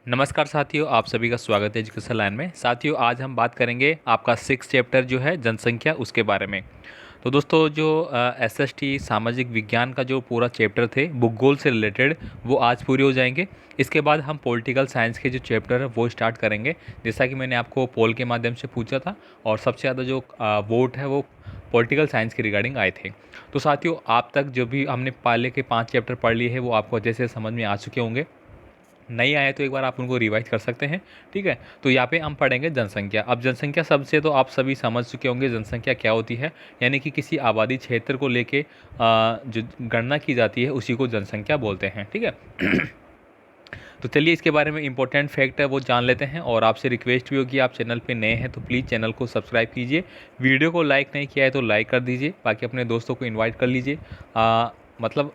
नमस्कार साथियों, आप सभी का स्वागत है एजुकेशन लाइन में। साथियों, आज हम बात करेंगे आपका 6 चैप्टर जो है जनसंख्या, उसके बारे में। तो दोस्तों, जो एसएसटी सामाजिक विज्ञान का जो पूरा चैप्टर थे भूगोल से रिलेटेड, वो आज पूरे हो जाएंगे। इसके बाद हम पॉलिटिकल साइंस के जो चैप्टर है वो स्टार्ट करेंगे। जैसा कि मैंने आपको पोल के माध्यम से पूछा था, और सबसे ज़्यादा जो वोट है वो पॉलिटिकल साइंस के रिगार्डिंग आए थे। तो साथियों, आप तक जो भी हमने पहले के 5 चैप्टर पढ़ लिए हैं वो आपको अच्छे से समझ में आ चुके होंगे। नहीं आए तो एक बार आप उनको रिवाइज कर सकते हैं। ठीक है, तो यहाँ पे हम पढ़ेंगे जनसंख्या। अब जनसंख्या शब्द से तो आप सभी समझ चुके होंगे जनसंख्या क्या होती है। यानी कि किसी आबादी क्षेत्र को लेके जो गणना की जाती है उसी को जनसंख्या बोलते हैं। ठीक है। तो चलिए, इसके बारे में इंपॉर्टेंट फैक्ट है वो जान लेते हैं। और आपसे रिक्वेस्ट भी होगी, आप चैनल पे नए हैं तो प्लीज़ चैनल को सब्सक्राइब कीजिए। वीडियो को लाइक नहीं किया है तो लाइक कर दीजिए, बाकी अपने दोस्तों को इन्वाइट कर लीजिए। मतलब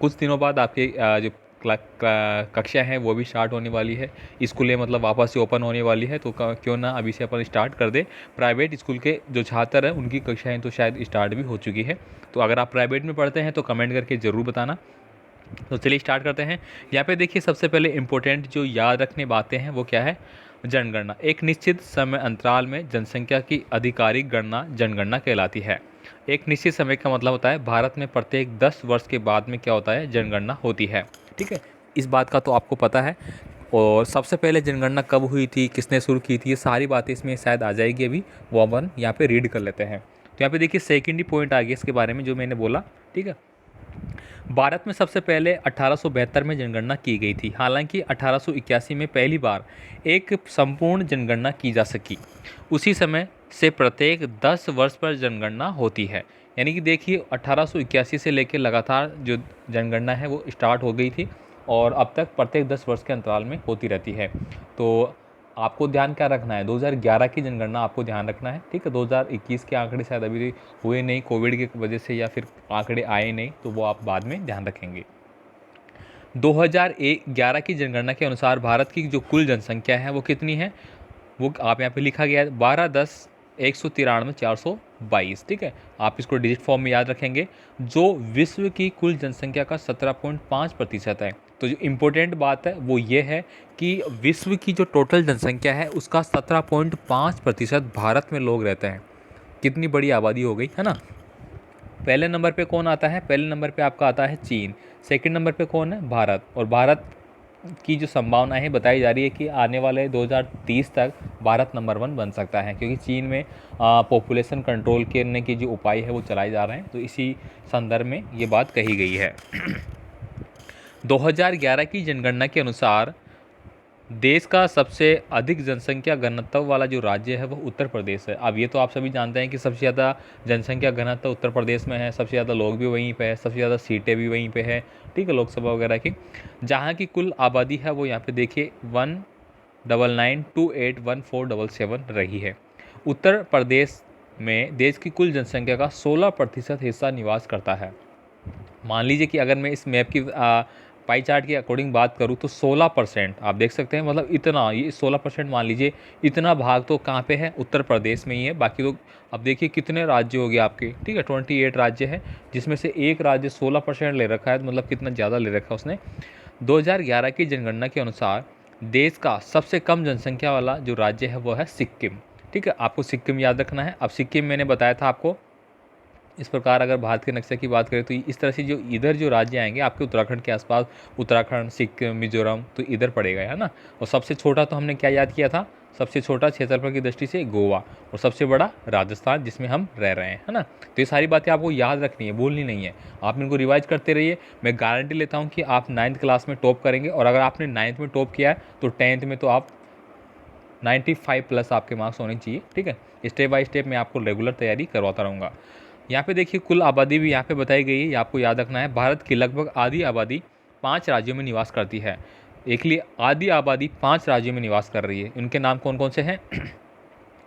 कुछ दिनों बाद आपके जो कक्षा है वो भी स्टार्ट होने वाली है। स्कूलें मतलब वापस से ओपन होने वाली है, तो क्यों ना अभी से अपन स्टार्ट कर दे। प्राइवेट स्कूल के जो छात्र हैं उनकी कक्षाएं तो शायद स्टार्ट भी हो चुकी है। तो अगर आप प्राइवेट में पढ़ते हैं तो कमेंट करके ज़रूर बताना। तो चलिए स्टार्ट करते हैं। यहाँ पे देखिए, सबसे पहले इम्पोर्टेंट जो याद रखने बातें हैं वो क्या है। जनगणना एक निश्चित समय अंतराल में जनसंख्या की आधिकारिक गणना जनगणना कहलाती है। एक निश्चित समय का मतलब होता है भारत में प्रत्येक 10 वर्ष के बाद में क्या होता है, जनगणना होती है। ठीक है, इस बात का तो आपको पता है। और सबसे पहले जनगणना कब हुई थी, किसने शुरू की थी, ये सारी बातें इसमें शायद आ जाएगी। अभी वो अपन यहाँ पे रीड कर लेते हैं। तो यहाँ पे देखिए, सेकेंड ही पॉइंट आ गया इसके बारे में जो मैंने बोला। ठीक है, भारत में सबसे पहले 1872 में जनगणना की गई थी। हालांकि 1881 में पहली बार एक संपूर्ण जनगणना की जा सकी। उसी समय से प्रत्येक 10 वर्ष पर जनगणना होती है। यानी कि देखिए, 1881 से लेकर लगातार जो जनगणना है वो स्टार्ट हो गई थी, और अब तक प्रत्येक 10 वर्ष के अंतराल में होती रहती है। तो आपको ध्यान क्या रखना है, 2011 की जनगणना आपको ध्यान रखना है। ठीक है, 2021 के आंकड़े शायद अभी हुए नहीं कोविड की वजह से, या फिर आंकड़े आए नहीं, तो वो आप बाद में ध्यान रखेंगे। 2011 की जनगणना के अनुसार भारत की जो कुल जनसंख्या है वो कितनी है, वो आप यहाँ पे लिखा गया है 12,10,193,422। ठीक है, आप इसको डिजिट फॉर्म में याद रखेंगे, जो विश्व की कुल जनसंख्या का 17.5% है। तो जो इम्पोर्टेंट बात है वो ये है कि विश्व की जो टोटल जनसंख्या है उसका 17.5% भारत में लोग रहते हैं। कितनी बड़ी आबादी हो गई है ना। पहले नंबर पे कौन आता है, पहले नंबर पे आपका आता है चीन। सेकंड नंबर पे कौन है, भारत। और भारत की जो संभावनाएं बताई जा रही है कि आने वाले 2030 तक भारत नंबर 1 बन सकता है, क्योंकि चीन में पॉपुलेशन कंट्रोल करने की जो उपाय है वो चलाए जा रहे हैं। तो इसी संदर्भ में ये बात कही गई है। 2011 की जनगणना के अनुसार देश का सबसे अधिक जनसंख्या घनत्व वाला जो राज्य है वो उत्तर प्रदेश है। अब ये तो आप सभी जानते हैं कि सबसे ज़्यादा जनसंख्या घनत्व उत्तर प्रदेश में है, सबसे ज़्यादा लोग भी वहीं पे है, सबसे ज़्यादा सीटें भी वहीं पे है। ठीक है, लोकसभा वगैरह की। जहाँ की कुल आबादी है वो यहाँ पे देखिए 199281477 रही है। उत्तर प्रदेश में देश की कुल जनसंख्या का 16% हिस्सा निवास करता है। मान लीजिए कि अगर मैं इस मैप की पाई चार्ट के अकॉर्डिंग बात करूँ तो 16% आप देख सकते हैं, मतलब इतना, ये 16% मान लीजिए, इतना भाग तो कहाँ पे है, उत्तर प्रदेश में ही है। बाकी तो अब देखिए कितने राज्य हो गए आपके। ठीक है, 28 राज्य है, जिसमें से एक राज्य 16% ले रखा है, तो मतलब कितना ज़्यादा ले रखा है उसने। 2011 की जनगणना के अनुसार देश का सबसे कम जनसंख्या वाला जो राज्य है वो है सिक्किम। ठीक है, आपको सिक्किम याद रखना है। अब सिक्किम मैंने बताया था आपको, इस प्रकार अगर भारत के नक्शे की बात करें तो इस तरह से जो इधर जो राज्य आएंगे आपके उत्तराखंड के आसपास, उत्तराखंड, सिक्किम, मिजोरम, तो इधर पड़ेगा, है ना। और सबसे छोटा तो हमने क्या याद किया था, सबसे छोटा क्षेत्रफल की दृष्टि से गोवा, और सबसे बड़ा राजस्थान जिसमें हम रह रहे हैं, है ना। तो ये सारी बातें आपको याद रखनी है, भूलनी नहीं है। आप इनको रिवाइज करते रहिए। मैं गारंटी लेता हूँ कि आप 9th क्लास में टॉप करेंगे, और अगर आपने 9th में टॉप किया है तो 10th में तो आप 95+ आपके मार्क्स होने चाहिए। ठीक है, स्टेप बाय स्टेप मैं आपको रेगुलर तैयारी करवाता रहूँगा। यहाँ पे देखिए कुल आबादी भी यहाँ पे बताई गई है, ये आपको याद रखना है। भारत की लगभग आधी आबादी 5 राज्यों में निवास करती है। एक लिए आधी आबादी 5 राज्यों में निवास कर रही है। उनके नाम कौन कौन से हैं?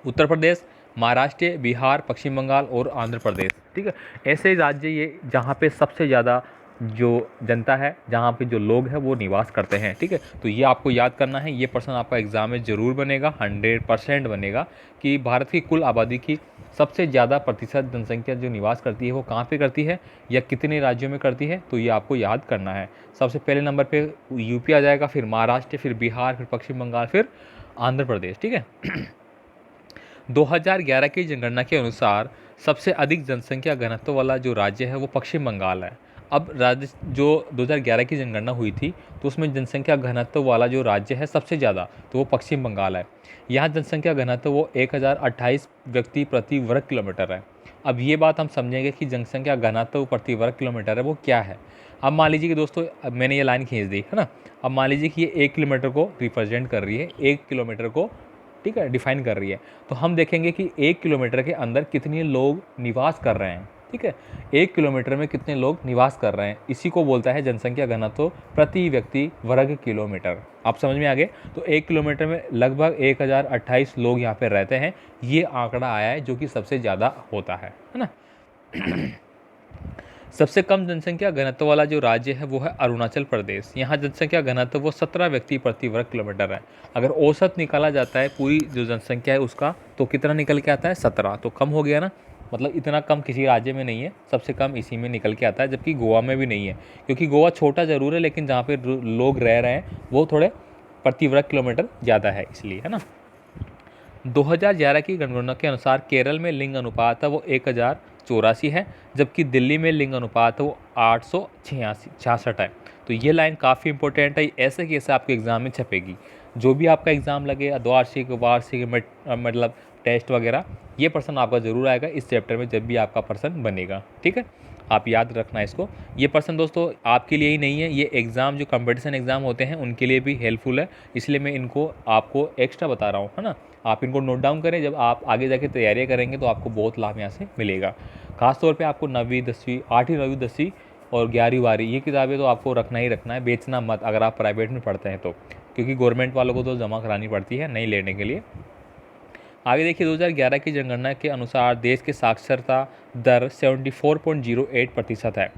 उत्तर प्रदेश, महाराष्ट्र, बिहार, पश्चिम बंगाल और आंध्र प्रदेश। ठीक है, ऐसे राज्य ये जहाँ पे सबसे ज़्यादा जो जनता है, जहाँ पे जो लोग हैं वो निवास करते हैं। ठीक है, तो ये आपको याद करना है। ये प्रश्न आपका एग्जाम में ज़रूर बनेगा, 100% बनेगा कि भारत की कुल आबादी की सबसे ज़्यादा प्रतिशत जनसंख्या जो निवास करती है वो कहाँ पे करती है या कितने राज्यों में करती है, तो ये आपको याद करना है। सबसे पहले नंबर पे यूपी आ जाएगा, फिर महाराष्ट्र, फिर बिहार, फिर पश्चिम बंगाल, फिर आंध्र प्रदेश। ठीक है। 2011 की जनगणना के अनुसार सबसे अधिक जनसंख्या घनत्व वाला जो राज्य है वो पश्चिम बंगाल है। अब राज्य जो 2011 की जनगणना हुई थी तो उसमें जनसंख्या घनत्व वाला जो राज्य है सबसे ज़्यादा तो वो पश्चिम बंगाल है। यहाँ जनसंख्या घनत्व वो 1028 व्यक्ति प्रति वर्ग किलोमीटर है। अब ये बात हम समझेंगे कि जनसंख्या घनत्व प्रति वर्ग किलोमीटर है वो क्या है। अब मान लीजिए कि दोस्तों, अब मैंने ये लाइन खींच दी है ना। अब मान लीजिए कि ये 1 किलोमीटर को रिप्रेजेंट कर रही है, 1 किलोमीटर को, ठीक है, डिफाइन कर रही है। तो हम देखेंगे कि 1 किलोमीटर के अंदर कितने लोग निवास कर रहे हैं। ठीक है, 1 किलोमीटर में कितने लोग निवास कर रहे हैं, इसी को बोलता है जनसंख्या घनत्व प्रति व्यक्ति वर्ग किलोमीटर। आप समझ में आ गए। तो 1 किलोमीटर में लगभग 1028 लोग यहाँ पे रहते हैं। ये आंकड़ा आया है जो कि सबसे ज़्यादा होता है ना। सबसे कम जनसंख्या घनत्व वाला जो राज्य है वो है अरुणाचल प्रदेश। यहाँ जनसंख्या घनत्व वो 17 व्यक्ति प्रति वर्ग किलोमीटर है। अगर औसत निकाला जाता है पूरी जो जनसंख्या है उसका, तो कितना निकल के आता है, 17। तो कम हो गया ना, मतलब इतना कम किसी राज्य में नहीं है, सबसे कम इसी में निकल के आता है। जबकि गोवा में भी नहीं है, क्योंकि गोवा छोटा ज़रूर है लेकिन जहाँ पे लोग रह रहे हैं वो थोड़े प्रति वर्ग किलोमीटर ज़्यादा है, इसलिए, है ना। 2011 की जनगणना के अनुसार केरल में लिंग अनुपात है वो 1084 है, जबकि दिल्ली में लिंग अनुपात है वो 866 है। तो ये लाइन काफ़ी इंपॉर्टेंट है, ऐसे कैसे आपके एग्ज़ाम में छपेगी। जो भी आपका एग्ज़ाम लगे, द्वार्षिक, वार्षिक, मतलब टेस्ट वगैरह, ये पर्सन आपका ज़रूर आएगा इस चैप्टर में जब भी आपका पर्सन बनेगा। ठीक है, आप याद रखना इसको। ये पर्सन दोस्तों आपके लिए ही नहीं है, ये एग्ज़ाम जो कंपटीशन एग्ज़ाम होते हैं उनके लिए भी हेल्पफुल है, इसलिए मैं इनको आपको एक्स्ट्रा बता रहा हूँ, है ना। आप इनको नोट डाउन करें, जब आप आगे जाके तैयारियाँ करेंगे तो आपको बहुत लाभ यहाँ से मिलेगा। खासतौर पे आपको 9वीं 10वीं 8वीं 9वीं 10वीं और 11वीं 12वीं ये किताबें तो आपको रखना ही रखना है, बेचना मत अगर आप प्राइवेट में पढ़ते हैं तो, क्योंकि गवर्नमेंट वालों को तो जमा करानी पड़ती है नहीं लेने के लिए। आगे देखिए, 2011 की जनगणना के अनुसार देश की साक्षरता दर 74.08% है,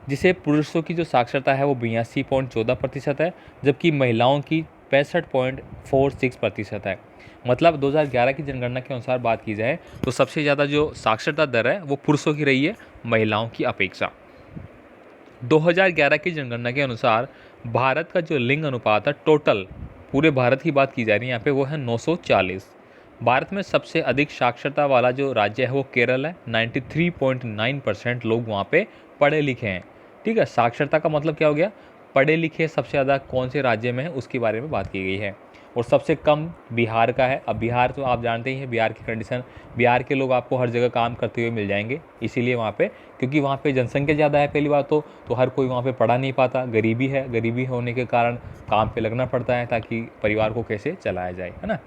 जिसे पुरुषों की जो साक्षरता है वो 82.14% है, जबकि महिलाओं की 65.46% है। मतलब 2011 की जनगणना के अनुसार बात की जाए तो सबसे ज़्यादा जो साक्षरता दर है वो पुरुषों की रही है महिलाओं की अपेक्षा। 2011 की जनगणना के अनुसार भारत का जो लिंग अनुपात है, टोटल पूरे भारत की बात की जा रही है यहाँ पे, वो है 940। भारत में सबसे अधिक साक्षरता वाला जो राज्य है वो केरल है। 93.9% लोग वहाँ पे पढ़े लिखे हैं। ठीक है, साक्षरता का मतलब क्या हो गया, पढ़े लिखे सबसे ज़्यादा कौन से राज्य में है उसके बारे में बात की गई है। और सबसे कम बिहार का है। अब बिहार तो आप जानते ही हैं बिहार की कंडीशन, बिहार के लोग आपको हर जगह काम करते हुए मिल जाएंगे, इसीलिए वहाँ पे, क्योंकि वहाँ पे जनसंख्या ज़्यादा है पहली बात तो हर कोई वहाँ पे पढ़ा नहीं पाता, गरीबी है, गरीबी होने के कारण काम पे लगना पड़ता है ताकि परिवार को कैसे चलाया जाए, है ना।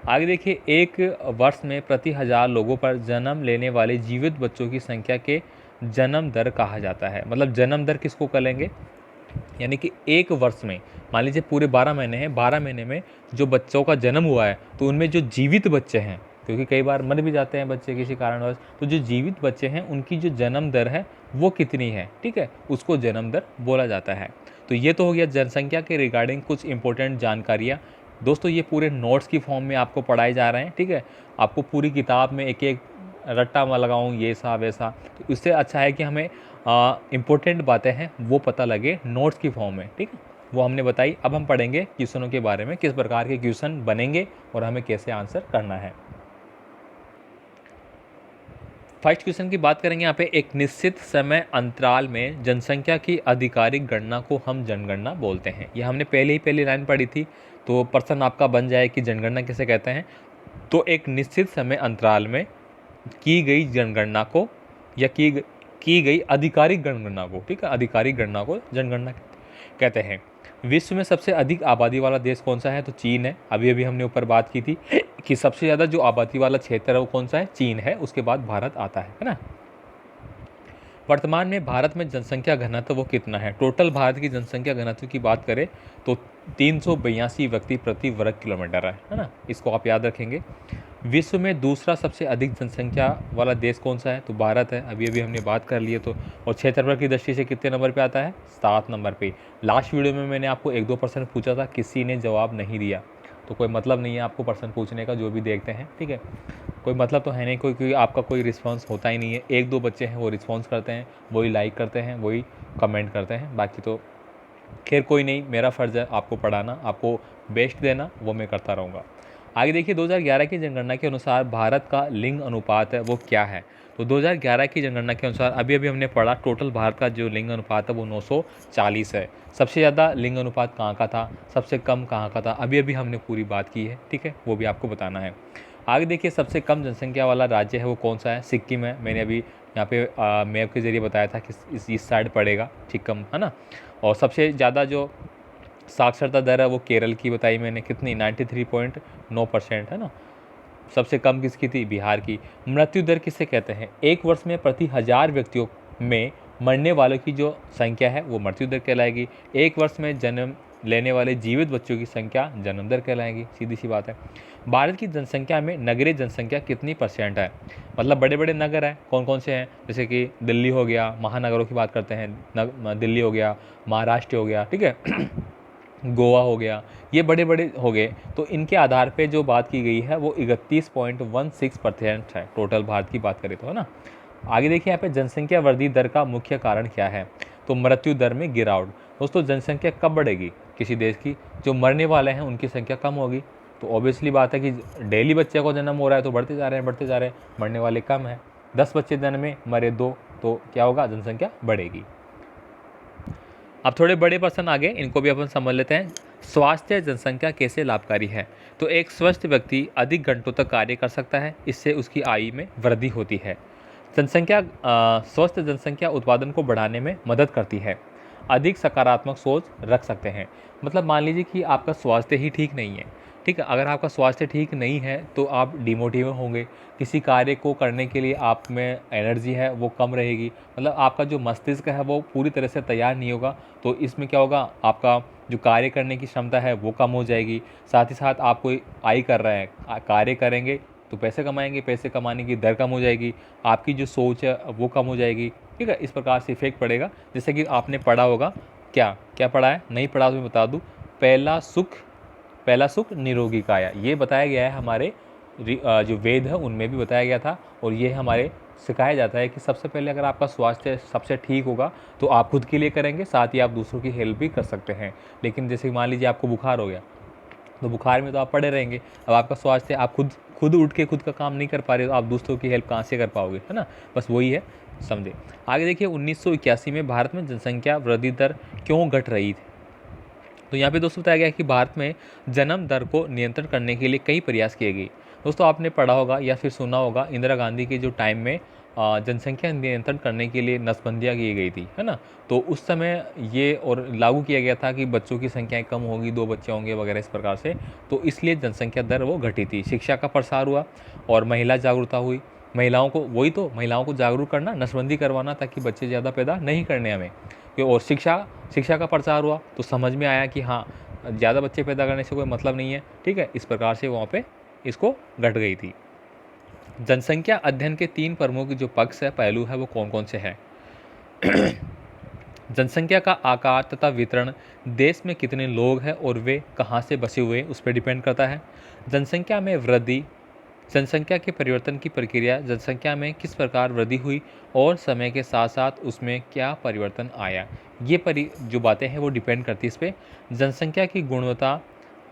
आगे देखिए, एक वर्ष में प्रति 1000 लोगों पर जन्म लेने वाले जीवित बच्चों की संख्या के जन्म दर कहा जाता है। मतलब जन्म दर किसको कहेंगे, यानी कि एक वर्ष में मान लीजिए पूरे 12 महीने हैं, 12 महीने में जो बच्चों का जन्म हुआ है तो उनमें जो जीवित बच्चे हैं, क्योंकि कई बार मर भी जाते हैं बच्चे किसी कारणवश, तो जो जीवित बच्चे हैं उनकी जो जन्म दर है वो कितनी है, ठीक है, उसको जन्म दर बोला जाता है। तो ये तो हो गया जनसंख्या के रिगार्डिंग कुछ इंपॉर्टेंट जानकारियाँ। दोस्तों ये पूरे नोट्स की फॉर्म में आपको पढ़ाए जा रहे हैं, ठीक है। आपको पूरी किताब में एक एक रट्टा मैं लगाऊँ ये सा वैसा, तो इससे अच्छा है कि हमें इम्पोर्टेंट बातें हैं वो पता लगे नोट्स की फॉर्म में, ठीक है, वो हमने बताई। अब हम पढ़ेंगे क्वेश्चनों के बारे में, किस प्रकार के क्वेश्चन बनेंगे और हमें कैसे आंसर करना है। फर्स्ट क्वेश्चन की बात करेंगे यहाँ पे, एक निश्चित समय अंतराल में जनसंख्या की आधिकारिक गणना को हम जनगणना बोलते हैं। यह हमने पहली लाइन पढ़ी थी, तो प्रश्न आपका बन जाए कि जनगणना किसे कहते हैं। तो एक निश्चित समय अंतराल में की गई जनगणना को या की गई आधिकारिक गणना को, ठीक है, आधिकारिक गणना को जनगणना कहते हैं। विश्व में सबसे अधिक आबादी वाला देश कौन सा है, तो चीन है। अभी अभी हमने ऊपर बात की थी कि सबसे ज़्यादा जो आबादी वाला क्षेत्र है वो कौन सा है, चीन है, उसके बाद भारत आता है ना। वर्तमान में भारत में जनसंख्या घनत्व वो कितना है, टोटल भारत की जनसंख्या घनत्व की बात करें तो 382 व्यक्ति प्रति वर्ग किलोमीटर है ना, इसको आप याद रखेंगे। विश्व में दूसरा सबसे अधिक जनसंख्या वाला देश कौन सा है, तो भारत है, अभी अभी हमने बात कर ली है। तो और क्षेत्रफल की दृष्टि से कितने नंबर पे आता है, 7 नंबर पे। लास्ट वीडियो में मैंने आपको 1-2 प्रश्न पूछा था, किसी ने जवाब नहीं दिया, तो कोई मतलब नहीं है आपको प्रश्न पूछने का, जो भी देखते हैं, ठीक है। कोई मतलब तो है नहीं, कोई आपका कोई रिस्पॉन्स होता ही नहीं है। 1-2 बच्चे हैं वो रिस्पॉन्स करते हैं, वही लाइक करते हैं, वही कमेंट करते हैं, बाकी तो खैर कोई नहीं, मेरा फ़र्ज़ है आपको पढ़ाना, आपको बेस्ट देना, वो मैं करता रहूँगा। आगे देखिए 2011 की जनगणना के अनुसार भारत का लिंग अनुपात है वो क्या है। तो 2011 की जनगणना के अनुसार अभी हमने पढ़ा, टोटल भारत का जो लिंग अनुपात है वो 940 है। सबसे ज़्यादा लिंग अनुपात कहाँ का था, सबसे कम कहाँ का था, अभी हमने पूरी बात की है, ठीक है, वो भी आपको बताना है। आगे देखिए सबसे कम जनसंख्या वाला राज्य है वो कौन सा है, सिक्किम है। मैंने अभी यहाँ पे मैप के ज़रिए बताया था कि इस साइड पड़ेगा सिक्किम, है ना। और सबसे ज़्यादा जो साक्षरता दर है वो केरल की बताई मैंने, कितनी 93.9% है ना। सबसे कम किसकी थी, बिहार की। मृत्यु दर किसे कहते हैं, एक वर्ष में प्रति 1000 व्यक्तियों में मरने वालों की जो संख्या है वो मृत्यु दर कहलाएगी। एक वर्ष में जन्म लेने वाले जीवित बच्चों की संख्या जन्म दर कहलाएगी, सीधी सी बात है। भारत की जनसंख्या में नगरीय जनसंख्या कितनी % है, मतलब बड़े बड़े नगर हैं कौन कौन से हैं, जैसे कि दिल्ली हो गया, महानगरों की बात करते हैं, दिल्ली हो गया, महाराष्ट्र हो गया, ठीक है गोवा हो गया, ये बड़े बड़े हो गए। तो इनके आधार पे जो बात की गई है वो 31.16% है, टोटल भारत की बात करें तो, है ना। आगे देखिए यहाँ पे जनसंख्या वृद्धि दर का मुख्य कारण क्या है, तो मृत्यु दर में गिरावट। दोस्तों जनसंख्या कब बढ़ेगी किसी देश की, जो मरने वाले हैं उनकी संख्या कम होगी। तो ऑब्वियसली बात है कि डेली बच्चे को जन्म हो रहा है तो बढ़ते जा रहे हैं, मरने वाले कम हैं। 10 बच्चे जन्मे, मरे 2, तो क्या होगा, जनसंख्या बढ़ेगी। अब थोड़े बड़े पर्सन आगे, इनको भी अपन समझ लेते हैं। स्वास्थ्य जनसंख्या कैसे लाभकारी है, तो एक स्वस्थ व्यक्ति अधिक घंटों तक कार्य कर सकता है, इससे उसकी आयु में वृद्धि होती है। स्वस्थ जनसंख्या उत्पादन को बढ़ाने में मदद करती है। अधिक सकारात्मक सोच रख सकते हैं, मतलब मान लीजिए कि आपका स्वास्थ्य ही ठीक नहीं है, ठीक है, अगर आपका स्वास्थ्य ठीक नहीं है तो आप डिमोटिवेट होंगे, किसी कार्य को करने के लिए आप में एनर्जी है वो कम रहेगी, मतलब आपका जो मस्तिष्क है वो पूरी तरह से तैयार नहीं होगा। तो इसमें क्या होगा, आपका जो कार्य करने की क्षमता है वो कम हो जाएगी। साथ ही साथ आप कोई आय कर रहे हैं, कार्य करेंगे तो पैसे कमाएंगे, पैसे कमाने की दर कम हो जाएगी, आपकी जो सोच है वो कम हो जाएगी, ठीक है। इस प्रकार से इफेक्ट पड़ेगा। जैसे कि आपने पढ़ा होगा, क्या क्या पढ़ा है, नहीं पढ़ा तो मैं बता दूँ, पहला सुख निरोगी काया, ये बताया गया है हमारे जो वेद है उनमें भी बताया गया था। और ये हमारे सिखाया जाता है कि सबसे पहले अगर आपका स्वास्थ्य सबसे ठीक होगा तो आप खुद के लिए करेंगे, साथ ही आप दूसरों की हेल्प भी कर सकते हैं। लेकिन जैसे मान लीजिए आपको बुखार हो गया, तो बुखार में तो आप पड़े रहेंगे, अब आपका स्वास्थ्य, आप खुद उठ के खुद का काम नहीं कर पा रहे, तो आप दूसरों की हेल्प कहाँ से कर पाओगे, है ना। बस वही है, समझे। आगे देखिए 1981 में भारत में जनसंख्या वृद्धि दर क्यों घट रही थी, तो यहाँ पे दोस्तों बताया गया कि भारत में जन्म दर को नियंत्रण करने के लिए कई प्रयास किए गए। दोस्तों आपने पढ़ा होगा या फिर सुना होगा, इंदिरा गांधी के जो टाइम में जनसंख्या नियंत्रण करने के लिए नसबंदियाँ की गई थी, है ना। तो उस समय ये और लागू किया गया था कि बच्चों की संख्याएं कम होगी, 2 बच्चे होंगे वगैरह इस प्रकार से, तो इसलिए जनसंख्या दर वो घटी थी। शिक्षा का प्रसार हुआ और महिला जागरूकता हुई, महिलाओं को, वही तो महिलाओं को जागरूक करना, नसबंदी करवाना, ताकि बच्चे ज़्यादा पैदा नहीं करने हमें। और शिक्षा का प्रचार हुआ तो समझ में आया कि हाँ, ज़्यादा बच्चे पैदा करने से कोई मतलब नहीं है, ठीक है। इस प्रकार से वहाँ पे इसको घट गई थी। जनसंख्या अध्ययन के 3 प्रमुख जो पक्ष है, पहलू है, वो कौन कौन से हैं। जनसंख्या का आकार तथा वितरण, देश में कितने लोग हैं और वे कहाँ से बसे हुए हैं उस पर डिपेंड करता है। जनसंख्या में वृद्धि, जनसंख्या के परिवर्तन की प्रक्रिया, जनसंख्या में किस प्रकार वृद्धि हुई और समय के साथ साथ उसमें क्या परिवर्तन आया, ये जो बातें हैं वो डिपेंड करती है इस पर। जनसंख्या की गुणवत्ता,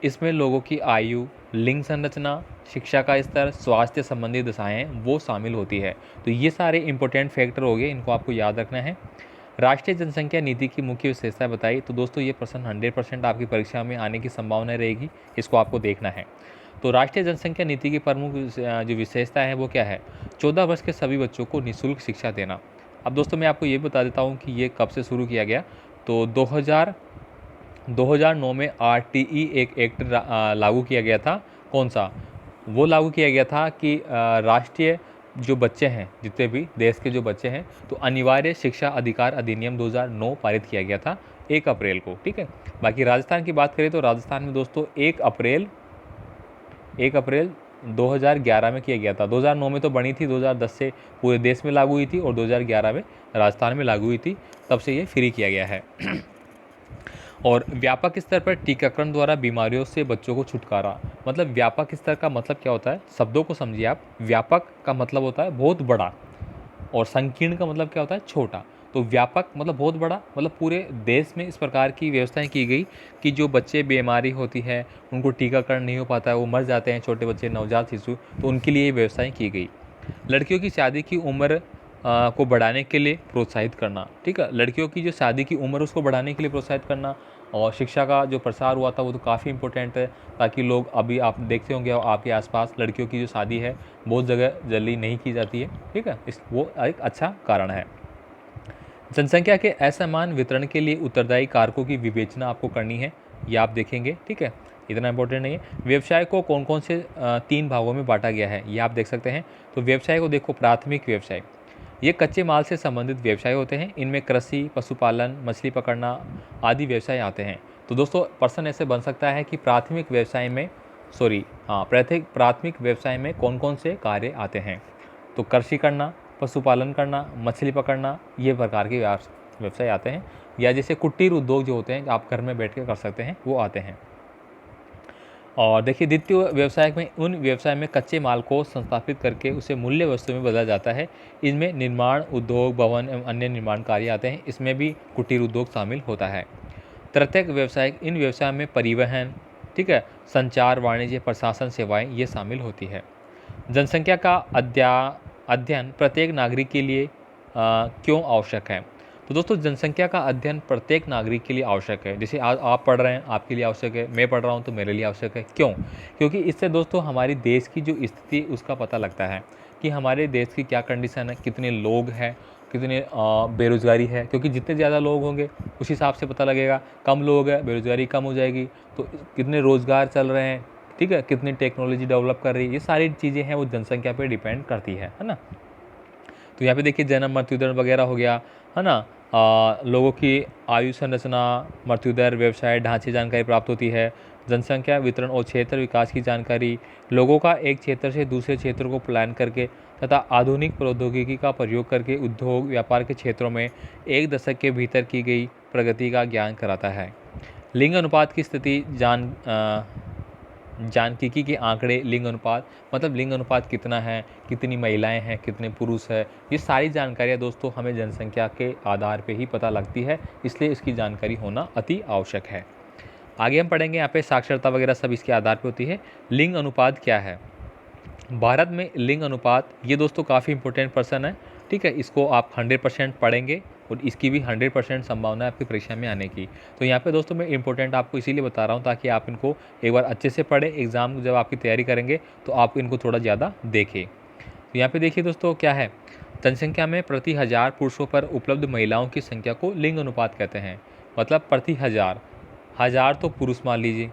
इसमें लोगों की आयु, लिंग संरचना, शिक्षा का स्तर, स्वास्थ्य संबंधी दशाएं वो शामिल होती है। तो ये सारे इंपॉर्टेंट फैक्टर हो गए, इनको आपको याद रखना है। राष्ट्रीय जनसंख्या नीति की मुख्य विशेषताएं बताई, तो दोस्तों ये प्रश्न 100% आपकी परीक्षा में आने की संभावना रहेगी, इसको आपको देखना है। तो राष्ट्रीय जनसंख्या नीति की प्रमुख जो विशेषता है वो क्या है, 14 वर्ष के सभी बच्चों को निःशुल्क शिक्षा देना। अब दोस्तों मैं आपको ये बता देता हूँ कि ये कब से शुरू किया गया। तो 2009 में RTE एक एक्ट लागू किया गया था। कौन सा, वो लागू किया गया था कि राष्ट्रीय जो बच्चे हैं, जितने भी देश के जो बच्चे हैं, तो अनिवार्य शिक्षा अधिकार अधिनियम 2009 पारित किया गया था 1 अप्रैल को, ठीक है। बाकी राजस्थान की बात करें तो राजस्थान में दोस्तों 1 अप्रैल 2011 में किया गया था। 2009 में तो बनी थी, 2010 से पूरे देश में लागू हुई थी और 2011 में राजस्थान में लागू हुई थी, तब से ये फ्री किया गया है। और व्यापक स्तर पर टीकाकरण द्वारा बीमारियों से बच्चों को छुटकारा। मतलब व्यापक स्तर का मतलब क्या होता है, शब्दों को समझिए आप। व्यापक का मतलब होता है बहुत बड़ा, और संकीर्ण का मतलब क्या होता है, छोटा। तो व्यापक मतलब बहुत बड़ा, मतलब पूरे देश में इस प्रकार की व्यवस्थाएं की गई कि जो बच्चे बीमारी होती है, उनको टीकाकरण नहीं हो पाता है, वो मर जाते हैं, छोटे बच्चे, नवजात शिशु, तो उनके लिए ये व्यवस्थाएं की गई। लड़कियों की शादी की उम्र को बढ़ाने के लिए प्रोत्साहित करना। ठीक है, लड़कियों की जो शादी की उम्र उसको बढ़ाने के लिए प्रोत्साहित करना। और शिक्षा का जो प्रसार हुआ था वो तो काफ़ी इंपॉर्टेंट है, ताकि लोग, अभी आप देखते होंगे आपके आसपास लड़कियों की जो शादी है बहुत जगह जल्दी नहीं की जाती है। ठीक है, इस वो एक अच्छा कारण है। जनसंख्या के असमान वितरण के लिए उत्तरदायी कारकों की विवेचना आपको करनी है, ये आप देखेंगे। ठीक है, इतना इंपॉर्टेंट नहीं है। व्यवसाय को कौन कौन से 3 भागों में बांटा गया है, ये आप देख सकते हैं। तो व्यवसाय को देखो, प्राथमिक व्यवसाय, ये कच्चे माल से संबंधित व्यवसाय होते हैं। इनमें कृषि, पशुपालन, मछली पकड़ना आदि व्यवसाय आते हैं। तो दोस्तों प्रश्न ऐसे बन सकता है कि प्राथमिक व्यवसाय में, प्राथमिक व्यवसाय में कौन कौन से कार्य आते हैं। तो कृषि करना, पशुपालन करना, मछली पकड़ना, ये प्रकार के व्यवसाय आते हैं। या जैसे कुटीर उद्योग जो होते हैं, आप घर में बैठ के कर सकते हैं, वो आते हैं। और देखिए, द्वितीय व्यवसाय में, उन व्यवसाय में कच्चे माल को संस्थापित करके उसे मूल्य वस्तु में बदला जाता है। इनमें निर्माण उद्योग, भवन एवं अन्य निर्माण कार्य आते हैं। इसमें भी कुटीर उद्योग शामिल होता है। तृतीयक व्यवसाय, इन व्यवसाय में परिवहन, ठीक है, संचार, वाणिज्य, प्रशासन सेवाएं ये शामिल होती है। जनसंख्या का अध्ययन प्रत्येक नागरिक के लिए क्यों आवश्यक है। तो दोस्तों जनसंख्या का अध्ययन प्रत्येक नागरिक के लिए आवश्यक है। जैसे आज आप पढ़ रहे हैं, आपके लिए आवश्यक है, मैं पढ़ रहा हूँ तो मेरे लिए आवश्यक है। क्यों? क्योंकि इससे दोस्तों हमारी देश की जो स्थिति उसका पता लगता है कि हमारे देश की क्या कंडीशन है, कितने लोग हैं, कितने बेरोज़गारी है। क्योंकि जितने ज़्यादा लोग होंगे उस हिसाब से पता लगेगा। कम लोग हैं, बेरोज़गारी कम हो जाएगी, तो कितने रोज़गार चल रहे हैं, ठीक है, कितनी टेक्नोलॉजी डेवलप कर रही है, ये सारी चीज़ें हैं वो जनसंख्या पे डिपेंड करती है ना। तो यहाँ पे देखिए जन्म मृत्यु दर वगैरह हो गया, है ना। लोगों की आयु संरचना, मृत्यु दर, व्यवसाय ढांचे जानकारी प्राप्त होती है। जनसंख्या वितरण और क्षेत्र विकास की जानकारी, लोगों का एक क्षेत्र से दूसरे क्षेत्र को प्लान करके तथा आधुनिक प्रौद्योगिकी का प्रयोग करके उद्योग व्यापार के क्षेत्रों में एक दशक के भीतर की गई प्रगति का ज्ञान कराता है। लिंग अनुपात की स्थिति जानकीकी के आंकड़े, लिंग अनुपात मतलब लिंग अनुपात कितना है, कितनी महिलाएं हैं, कितने पुरुष है, ये सारी जानकारियाँ दोस्तों हमें जनसंख्या के आधार पे ही पता लगती है। इसलिए इसकी जानकारी होना अति आवश्यक है। आगे हम पढ़ेंगे, यहाँ पे साक्षरता वगैरह सब इसके आधार पे होती है। लिंग अनुपात क्या है भारत में? लिंग अनुपात ये दोस्तों काफ़ी इंपॉर्टेंट पर्सन है। ठीक है, इसको आप 100% पढ़ेंगे और इसकी भी 100% संभावना है आपकी परीक्षा में आने की। तो यहाँ पे दोस्तों मैं इंपॉर्टेंट आपको इसीलिए बता रहा हूँ ताकि आप इनको एक बार अच्छे से पढ़ें, एग्ज़ाम जब आपकी तैयारी करेंगे तो आप इनको थोड़ा ज़्यादा देखें। तो यहाँ पे देखिए दोस्तों क्या है, जनसंख्या में प्रति 1000 पुरुषों पर उपलब्ध महिलाओं की संख्या को लिंग अनुपात कहते हैं। मतलब प्रति 1000 तो पुरुष मान लीजिए,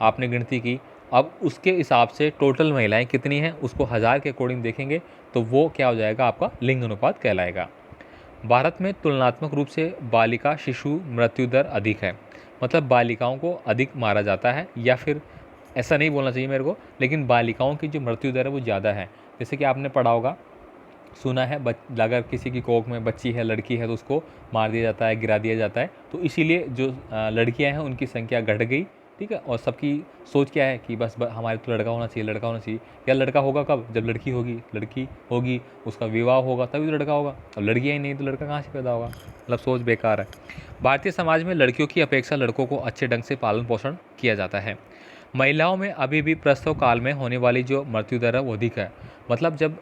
आपने गिनती की, अब उसके हिसाब से टोटल महिलाएं कितनी हैं उसको 1000 के अकॉर्डिंग देखेंगे, तो वो क्या हो जाएगा, आपका लिंग अनुपात कहलाएगा। भारत में तुलनात्मक रूप से बालिका शिशु मृत्यु दर अधिक है। मतलब बालिकाओं को अधिक मारा जाता है, या फिर ऐसा नहीं बोलना चाहिए मेरे को, लेकिन बालिकाओं की जो मृत्यु दर है वो ज़्यादा है। जैसे कि आपने पढ़ा होगा, सुना है, अगर किसी की कोख में बच्ची है, लड़की है, तो उसको मार दिया जाता है, गिरा दिया जाता है। तो इसीलिए जो लड़कियां हैं उनकी संख्या घट गई। ठीक है, और सबकी सोच क्या है कि बस हमारे तो लड़का होना चाहिए, लड़का होना चाहिए। या लड़का होगा कब, जब लड़की होगी, उसका विवाह होगा तभी तो लड़का होगा। अब लड़कियाँ ही नहीं तो लड़का कहाँ से पैदा होगा। मतलब सोच बेकार है। भारतीय समाज में लड़कियों की अपेक्षा लड़कों को अच्छे ढंग से पालन पोषण किया जाता है। महिलाओं में अभी भी प्रसव काल में होने वाली जो मृत्यु दर है वो अधिक है। मतलब जब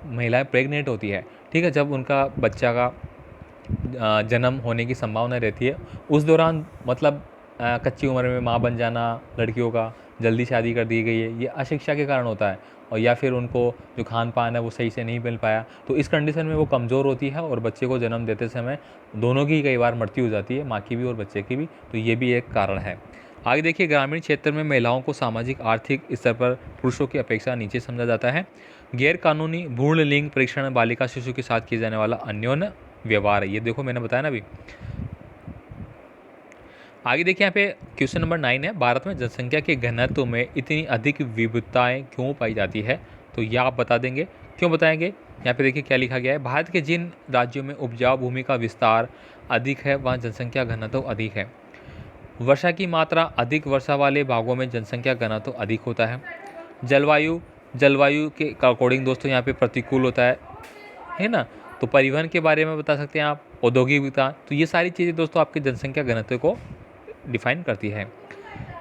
महिलाएं प्रेग्नेंट होती है, ठीक है, जब उनका बच्चा का जन्म होने की संभावना रहती है, उस दौरान मतलब कच्ची उम्र में माँ बन जाना लड़कियों का, जल्दी शादी कर दी गई है, ये अशिक्षा के कारण होता है। और या फिर उनको जो खान पान है वो सही से नहीं मिल पाया, तो इस कंडीशन में वो कमज़ोर होती है और बच्चे को जन्म देते समय दोनों की कई बार मृत्यु हो जाती है, माँ की भी और बच्चे की भी। तो ये भी एक कारण है। आगे देखिए, ग्रामीण क्षेत्र में महिलाओं को सामाजिक आर्थिक स्तर पर पुरुषों की अपेक्षा नीचे समझा जाता है। गैर कानूनी भ्रूण लिंग परीक्षण बालिका शिशु के साथ किया जाने वाला अन्योन्य व्यवहार है। ये देखो मैंने बताया ना अभी। आगे देखिए, यहाँ पे क्वेश्चन नंबर 9 है, भारत में जनसंख्या के घनत्व में इतनी अधिक विविधताएं क्यों पाई जाती है। तो यह आप बता देंगे, क्यों बताएंगे। यहाँ पे देखिए क्या लिखा गया है, भारत के जिन राज्यों में उपजाऊ भूमि का विस्तार अधिक है वहाँ जनसंख्या घनत्व अधिक है। वर्षा की मात्रा अधिक वर्षा वाले भागों में जनसंख्या घनत्व अधिक होता है। जलवायु जलवायु के अकॉर्डिंग दोस्तों यहाँ पे प्रतिकूल होता है ना। तो परिवहन के बारे में बता सकते हैं आप, औद्योगिक विकास। तो ये सारी चीज़ें दोस्तों आपके जनसंख्या घनत्व को डिफाइन करती है।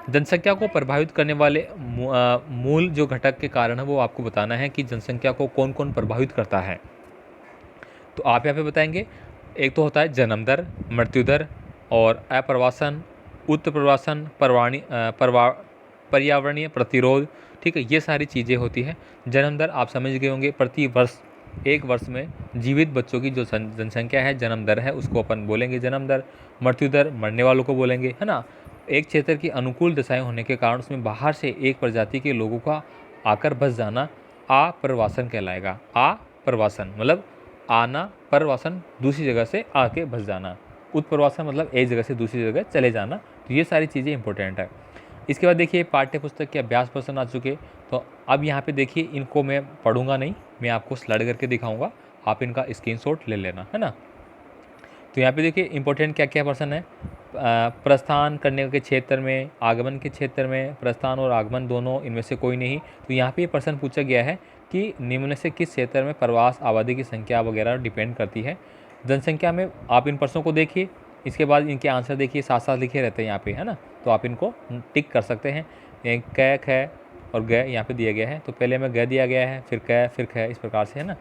जनसंख्या को प्रभावित करने वाले मूल जो घटक के कारण है वो आपको बताना है कि जनसंख्या को कौन कौन प्रभावित करता है। तो आप यहाँ पे बताएंगे, एक तो होता है जन्म दर, मृत्यु दर और अप्रवासन, उत्प्रवासन, पर्यावरणीय प्रतिरोध। ठीक है, ये सारी चीज़ें होती हैं। जन्म दर आप समझ गए होंगे, प्रति वर्ष एक वर्ष में जीवित बच्चों की जो जनसंख्या है, जन्म दर है, उसको अपन बोलेंगे जन्म दर। मृत्यु दर मरने वालों को बोलेंगे, है ना। एक क्षेत्र की अनुकूल दशाएं होने के कारण उसमें बाहर से एक प्रजाति के लोगों का आकर बस जाना आप्रवासन कहलाएगा। आप्रवासन मतलब आना, प्रवासन दूसरी जगह से आके बस जाना, उत्प्रवासन मतलब एक जगह से दूसरी जगह चले जाना। तो ये सारी चीज़ें इंपॉर्टेंट है। इसके बाद देखिए पाठ्य पुस्तक के अभ्यास प्रश्न आ चुके। तो अब यहाँ पे देखिए, इनको मैं पढ़ूंगा नहीं, मैं आपको स्लाइड करके दिखाऊंगा, आप इनका स्क्रीनशॉट ले लेना, है ना। तो यहाँ पे देखिए इंपॉर्टेंट क्या क्या प्रश्न है। प्रस्थान करने के क्षेत्र में, आगमन के क्षेत्र में, प्रस्थान और आगमन दोनों, इनमें से कोई नहीं। तो यहाँ पे प्रश्न पूछा गया है कि निम्न से किस क्षेत्र में प्रवास आबादी की संख्या वगैरह डिपेंड करती है। जनसंख्या में आप इन प्रश्नों को देखिए, इसके बाद इनके आंसर देखिए, साथ साथ लिखे रहते हैं यहाँ पे, है ना। तो आप इनको टिक कर सकते हैं। क, ख और ग यहाँ पे दिया गया है। तो पहले में ग दिया गया है, फिर क, फिर ख, इस प्रकार से, है ना।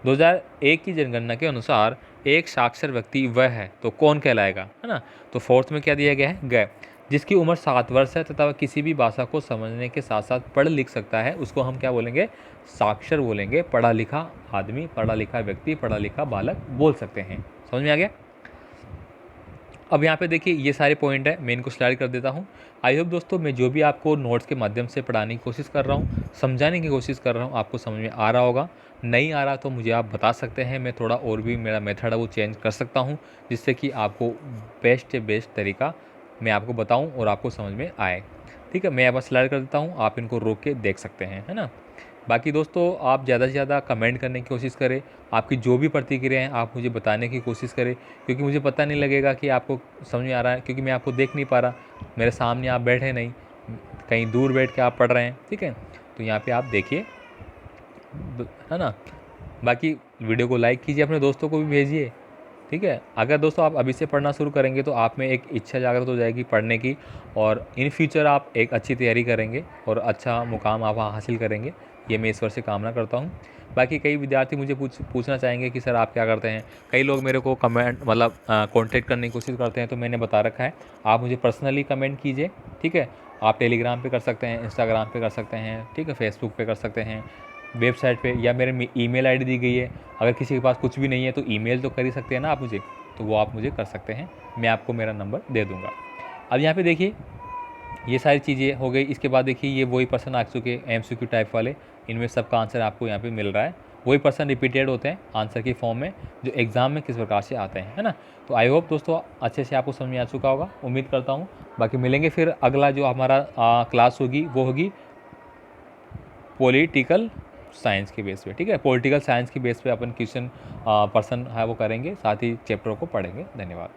2001 की जनगणना के अनुसार एक साक्षर व्यक्ति वह है, तो कौन कहलाएगा, है ना। तो फोर्थ में क्या दिया गया है, ग। जिसकी उम्र 7 वर्ष है तथा वह किसी भी भाषा को समझने के साथ साथ पढ़ लिख सकता है, उसको हम क्या बोलेंगे, साक्षर बोलेंगे। पढ़ा लिखा आदमी, पढ़ा लिखा व्यक्ति, पढ़ा लिखा बालक बोल सकते हैं। समझ में आ गया। अब यहाँ पे देखिए ये सारे पॉइंट है, मैं इनको स्लाइड कर देता हूँ। आई होप दोस्तों मैं जो भी आपको नोट्स के माध्यम से पढ़ाने की कोशिश कर रहा हूँ, समझाने की कोशिश कर रहा हूँ, आपको समझ में आ रहा होगा। नहीं आ रहा तो मुझे आप बता सकते हैं, मैं थोड़ा और भी मेरा मेथड है वो चेंज कर सकता हूँ, जिससे कि आपको बेस्ट से बेस्ट तरीका मैं आपको बताऊँ और आपको समझ में आए। ठीक है, मैं अब स्लाइड कर देता हूँ, आप इनको रोक के देख सकते हैं, है ना। बाकी दोस्तों आप ज़्यादा से ज़्यादा कमेंट करने की कोशिश करें, आपकी जो भी प्रतिक्रिया हैं आप मुझे बताने की कोशिश करें, क्योंकि मुझे पता नहीं लगेगा कि आपको समझ में आ रहा है, क्योंकि मैं आपको देख नहीं पा रहा, मेरे सामने आप बैठे नहीं, कहीं दूर बैठ के आप पढ़ रहे हैं। ठीक है, तो यहाँ पे आप देखिए, है ना। बाकी वीडियो को लाइक कीजिए, अपने दोस्तों को भी भेजिए। ठीक है, अगर दोस्तों आप अभी से पढ़ना शुरू करेंगे तो आप में एक इच्छा जागृत हो जाएगी पढ़ने की, और इन फ्यूचर आप एक अच्छी तैयारी करेंगे और अच्छा मुकाम आप हासिल करेंगे, ये मैं ईश्वर से कामना करता हूँ। बाकी कई विद्यार्थी मुझे पूछना चाहेंगे कि सर आप क्या करते हैं। कई लोग मेरे को कमेंट मतलब कांटेक्ट करने की कोशिश करते हैं, तो मैंने बता रखा है आप मुझे पर्सनली कमेंट कीजिए। ठीक है, आप टेलीग्राम पे कर सकते हैं, इंस्टाग्राम पे कर सकते हैं, ठीक है, फेसबुक पे कर सकते हैं, वेबसाइट पे, या मेरे ईमेल आईडी दी गई है। अगर किसी के पास कुछ भी नहीं है तो ईमेल तो कर ही सकते हैं ना आप मुझे, तो वो आप मुझे कर सकते हैं, मैं आपको मेरा नंबर दे दूँगा। अब यहाँ पे देखिए ये सारी चीज़ें हो गई। इसके बाद देखिए ये वही पर्सन आ चुके MCQ टाइप वाले, इनमें सबका आंसर आपको यहाँ पे मिल रहा है। वही पर्सन रिपीटेड होते हैं आंसर की फॉर्म में, जो एग्ज़ाम में किस प्रकार से आते हैं, है ना। तो आई होप दोस्तों अच्छे से आपको समझ में आ चुका होगा, उम्मीद करता हूँ। बाकी मिलेंगे फिर, अगला जो हमारा क्लास होगी वो होगी पॉलिटिकल साइंस के बेस पे। ठीक है, पॉलिटिकल साइंस के बेस पे अपन क्वेश्चन पर्सन है वो करेंगे, साथ ही चैप्टरों को पढ़ेंगे। धन्यवाद।